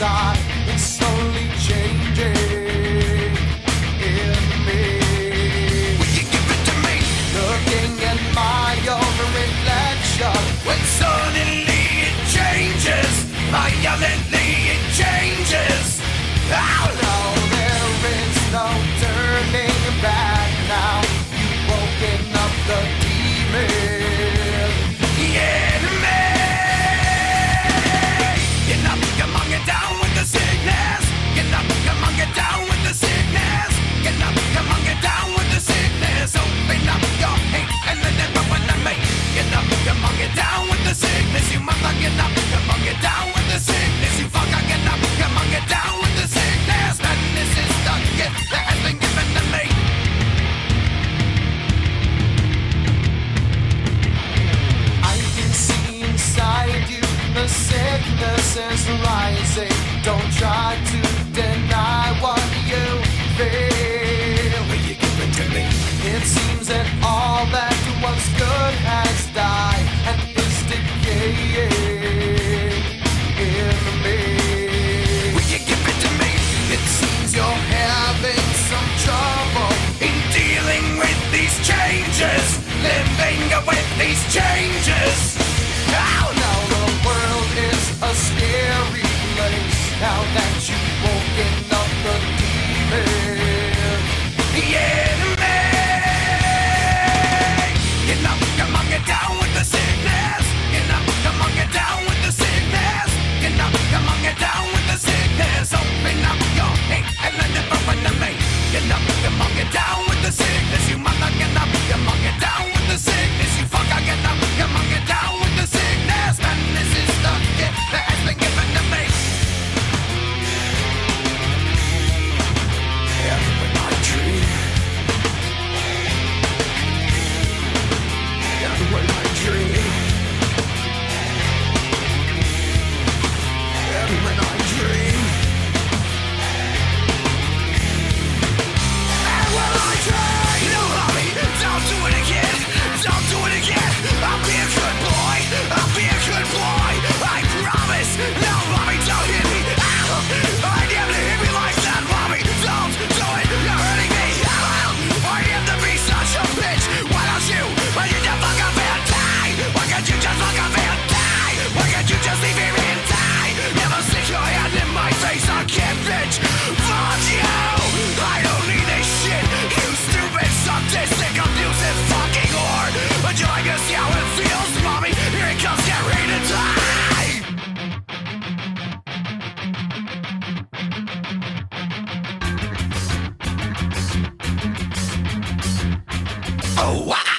inside, it's slowly changing in me. Will you give it to me? Looking at my own reflection, When suddenly it changes, violently it changes. Oh no, there is no turning back now. You've woken up the demon. yeah, me. Get up, come on, get down with the sickness. Get up, come on, get down with the sickness. Get up, come on, get down with the sickness. Open up your hate and let it run to me. Get up, come on, get down with the sickness. You mother, get up, come on, get down with the sickness. You fucker, get up, come on, get down with the sickness. And this is the gift that has been given to me. I can see inside you, the sickness is rising. Don't try to deny what you feel. Will you give it to me? It seems that all that was good has died and is decaying in me. Will you give it to me? It seems you're having some trouble. In dealing with these changes, living with these changes. Oh no! Now the world is a scary place. Now that you've woken up the demon. Yeah, me. Get up, come on, get down with the sickness. Get up, come on, get down with the sickness. Get up, come on, get down with the sickness. Open up your hate and let it run to me. Get up, come on, get down with the sickness. You mother, get up, come on, get down with the sickness. You fucker, get up, come on, get down with the sickness. And this is the gift that has been given to me. Yeah, when I dream. Yeah, when I dream. Yeah, when I dream. And when I dream. No, mommy, don't do it again. Don't do it again. I'll be a good boy. I'll be a good boy. I promise. No, mommy, don't hit me. Ow! I never hit me like that, mommy. Don't do it. You're hurting me. Ow! I am to be such a bitch. Why don't you? Why you just fuck up and die? Why can't you just fuck up and die? Why can't you just leave here and die? Never stick your hand in my face again, bitch. Fuck you! I don't need this shit. You stupid, sadistic, abusive fucking whore. Would you like to see how it feels, mommy? Here it comes, get ready to die! Oh, wow!